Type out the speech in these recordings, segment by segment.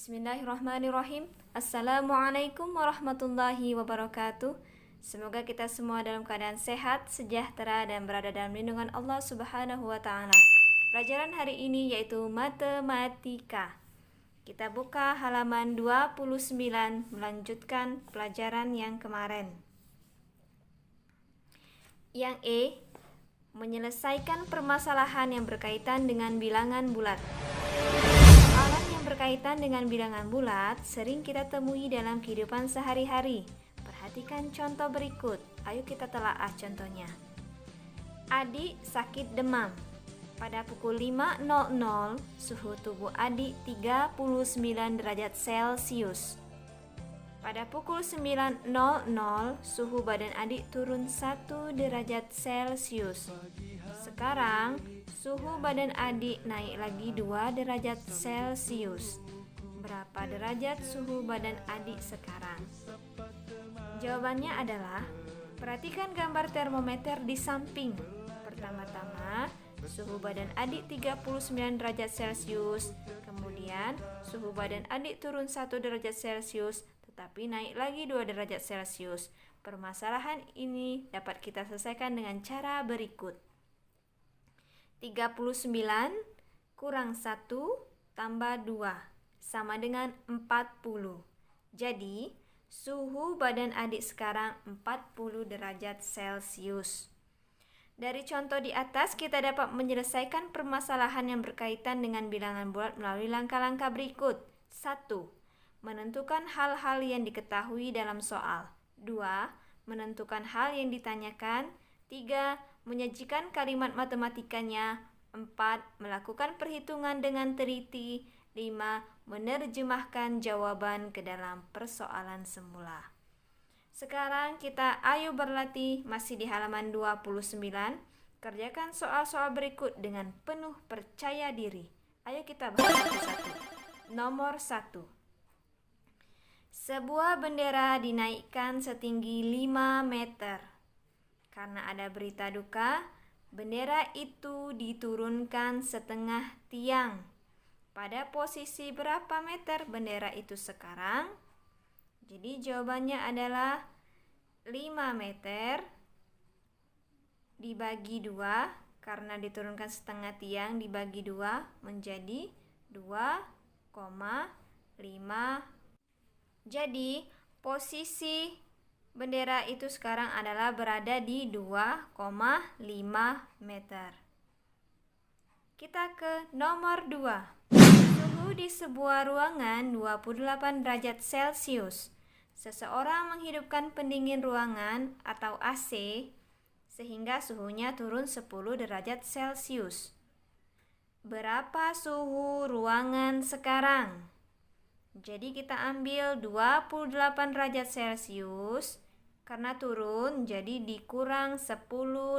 Bismillahirrahmanirrahim. Assalamualaikum warahmatullahi wabarakatuh. Semoga kita semua dalam keadaan sehat, sejahtera, dan berada dalam lindungan Allah Subhanahu wa Ta'ala. Pelajaran hari ini yaitu matematika. Kita buka halaman 29, melanjutkan pelajaran yang kemarin. Yang E, menyelesaikan permasalahan yang berkaitan dengan bilangan bulat. Soalan yang berkaitan dengan bilangan bulat sering kita temui dalam kehidupan sehari-hari. Perhatikan contoh berikut. Ayo kita telaah contohnya. Adik sakit demam. Pada pukul 5.00, suhu tubuh adik 39 derajat Celcius. Pada pukul 9.00, suhu badan adik turun 1 derajat Celcius. Sekarang, suhu badan adik naik lagi 2 derajat Celcius. Berapa derajat suhu badan adik sekarang? Jawabannya adalah, perhatikan gambar termometer di samping. Pertama-tama, suhu badan adik 39 derajat Celcius. Kemudian, suhu badan adik turun 1 derajat Celcius, tetapi naik lagi 2 derajat Celcius. Permasalahan ini dapat kita selesaikan dengan cara berikut. 39 kurang 1 tambah 2 sama dengan 40. Jadi, suhu badan adik sekarang 40 derajat Celcius. Dari contoh di atas, kita dapat menyelesaikan permasalahan yang berkaitan dengan bilangan bulat melalui langkah-langkah berikut. 1. Menentukan hal-hal yang diketahui dalam soal. 2. Menentukan hal yang ditanyakan. 3. Menyajikan kalimat matematikanya. 4. Melakukan perhitungan dengan teliti. 5. Menerjemahkan jawaban ke dalam persoalan semula. Sekarang kita ayo berlatih, masih di halaman 29. Kerjakan soal-soal berikut dengan penuh percaya diri. Ayo kita bahas satu-satu. Nomor 1. Sebuah bendera dinaikkan setinggi 5 meter. Karena ada berita duka, bendera itu diturunkan setengah tiang. Pada posisi berapa meter bendera itu sekarang? Jadi jawabannya adalah 5 meter dibagi 2, karena diturunkan setengah tiang dibagi 2 menjadi 2,5. Jadi, posisi bendera itu sekarang adalah berada di 2,5 meter. Kita ke nomor 2. Suhu di sebuah ruangan 28 derajat Celcius. Seseorang menghidupkan pendingin ruangan atau AC sehingga suhunya turun 10 derajat Celcius. Berapa suhu ruangan sekarang? Jadi kita ambil 28 derajat Celcius, karena turun jadi dikurang 10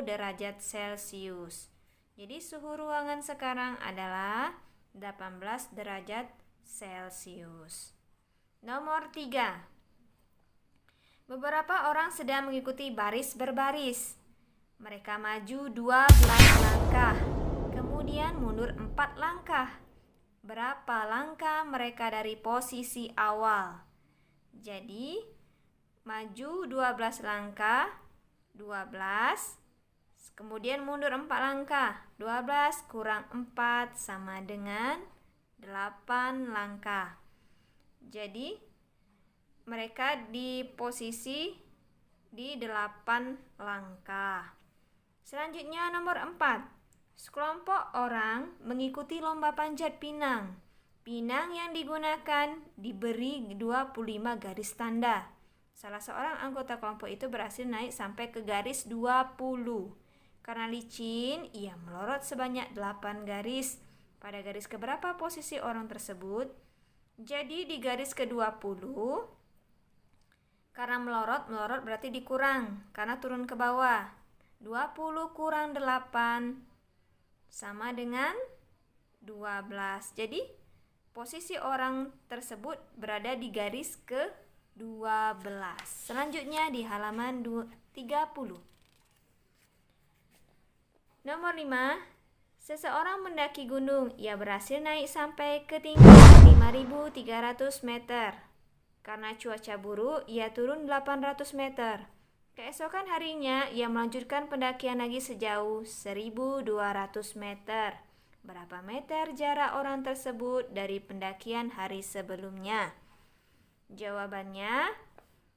derajat Celcius. Jadi suhu ruangan sekarang adalah 18 derajat Celcius. Nomor 3. Beberapa orang sedang mengikuti baris berbaris. Mereka maju 12 langkah, kemudian mundur 4 langkah. Berapa langkah mereka dari posisi awal? Jadi, maju 12 langkah, 12, kemudian mundur 4 langkah. 12 kurang 4 sama dengan 8 langkah. Jadi, mereka di posisi di 8 langkah. Selanjutnya nomor 4. Sekelompok orang mengikuti lomba panjat pinang. Pinang yang digunakan diberi 25 garis tanda. Salah seorang anggota kelompok itu berhasil naik sampai ke garis 20. Karena licin, ia melorot sebanyak 8 garis. Pada garis keberapa posisi orang tersebut? Jadi di garis ke-20, karena melorot berarti dikurang, karena turun ke bawah. 20 kurang 8 sama dengan 12. Jadi, posisi orang tersebut berada di garis ke-12. Selanjutnya di halaman 30. Nomor 5. Seseorang mendaki gunung, ia berhasil naik sampai ketinggian 5.300 meter. Karena cuaca buruk, ia turun 800 meter. Keesokan harinya, ia melanjutkan pendakian lagi sejauh 1.200 meter. Berapa meter jarak orang tersebut dari pendakian hari sebelumnya? Jawabannya,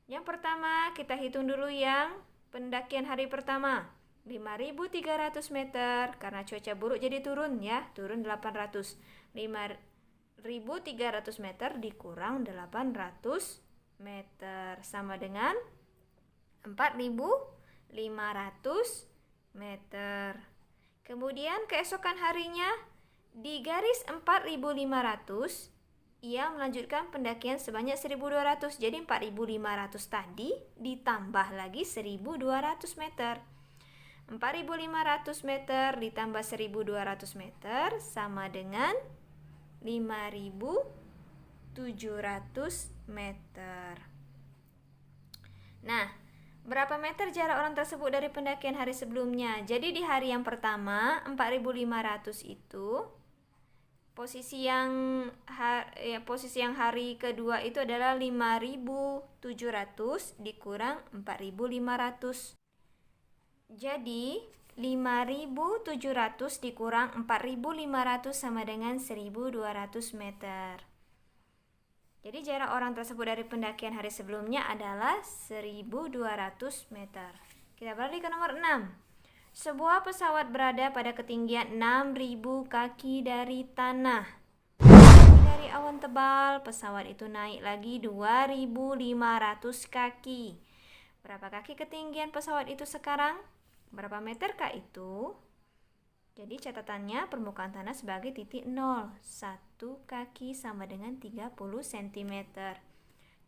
yang pertama kita hitung dulu yang pendakian hari pertama. 5.300 meter, karena cuaca buruk jadi turun 800. 5.300 meter dikurang 800 meter sama dengan 4.500 meter. Kemudian keesokan harinya di garis 4.500 ia melanjutkan pendakian sebanyak 1.200. Jadi 4.500 tadi ditambah lagi 1.200 meter. 4.500 meter ditambah 1.200 meter sama dengan 5.700 meter. Nah, berapa meter jarak orang tersebut dari pendakian hari sebelumnya? Jadi di hari yang pertama 4.500 itu posisi yang hari kedua itu adalah 5.700 dikurang 4.500. Jadi 5.700 dikurang 4.500 sama dengan 1.200 meter. Jadi jarak orang tersebut dari pendakian hari sebelumnya adalah 1.200 meter. Kita beralih ke nomor 6. Sebuah pesawat berada pada ketinggian 6.000 kaki dari tanah. Dari awan tebal, pesawat itu naik lagi 2.500 kaki. Berapa kaki ketinggian pesawat itu sekarang? Berapa meter kah itu? Jadi catatannya permukaan tanah sebagai titik 0. 1 kaki sama dengan 30 cm.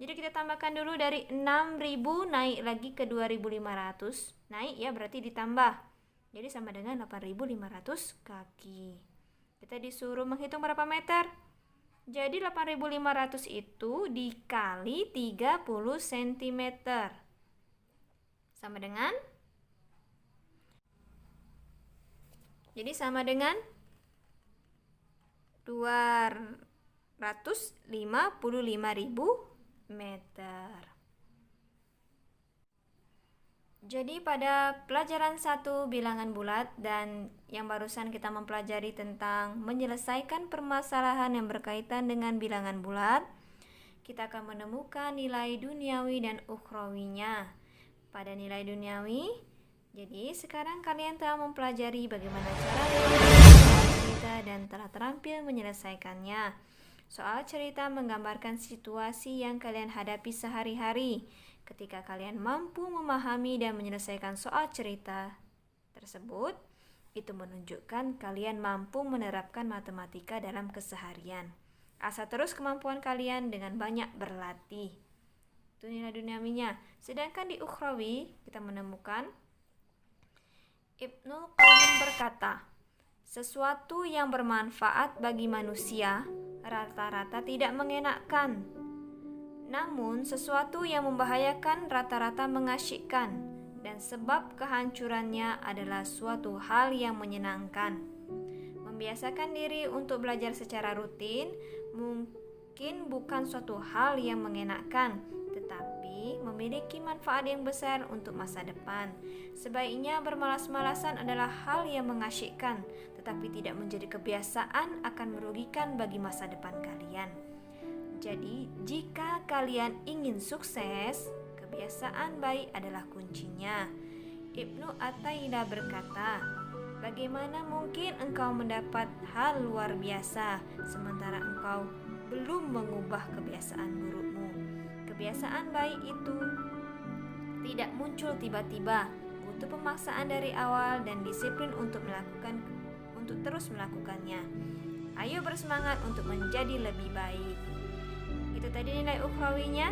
Jadi kita tambahkan dulu dari 6.000 naik lagi ke 2.500. Naik ya berarti ditambah. Jadi sama dengan 8.500 kaki. Kita disuruh menghitung berapa meter? Jadi 8.500 itu dikali 30 cm. Sama dengan? Jadi sama dengan 255.000 meter. Jadi pada pelajaran 1 bilangan bulat dan yang barusan kita mempelajari tentang menyelesaikan permasalahan yang berkaitan dengan bilangan bulat, kita akan menemukan nilai duniawi dan ukhrawinya. Pada nilai duniawi, jadi sekarang kalian telah mempelajari bagaimana cara cerita dan telah terampil menyelesaikannya. Soal cerita menggambarkan situasi yang kalian hadapi sehari-hari. Ketika kalian mampu memahami dan menyelesaikan soal cerita tersebut, itu menunjukkan kalian mampu menerapkan matematika dalam keseharian. Asah terus kemampuan kalian dengan banyak berlatih. Itu nilai duniawinya. Sedangkan di ukhrawi kita menemukan Ibnu Qayyim berkata, sesuatu yang bermanfaat bagi manusia rata-rata tidak mengenakkan. Namun sesuatu yang membahayakan rata-rata mengasyikkan, dan sebab kehancurannya adalah suatu hal yang menyenangkan. Membiasakan diri untuk belajar secara rutin mungkin bukan suatu hal yang mengenakkan, tetapi memiliki manfaat yang besar untuk masa depan. Sebaiknya bermalas-malasan adalah hal yang mengasyikkan, tetapi tidak menjadi kebiasaan akan merugikan bagi masa depan kalian. Jadi, jika kalian ingin sukses, kebiasaan baik adalah kuncinya. Ibnu Athaillah berkata, bagaimana mungkin engkau mendapat hal luar biasa sementara engkau belum mengubah kebiasaan burukmu? Kebiasaan baik itu tidak muncul tiba-tiba, butuh pemaksaan dari awal dan disiplin untuk terus melakukannya. Ayo bersemangat untuk menjadi lebih baik. Itu tadi nilai ukhrawinya.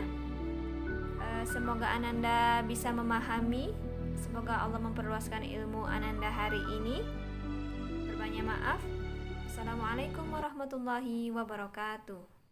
Semoga Ananda bisa memahami. Semoga Allah memperluaskan ilmu Ananda hari ini. Berbanyak maaf. Assalamualaikum warahmatullahi wabarakatuh.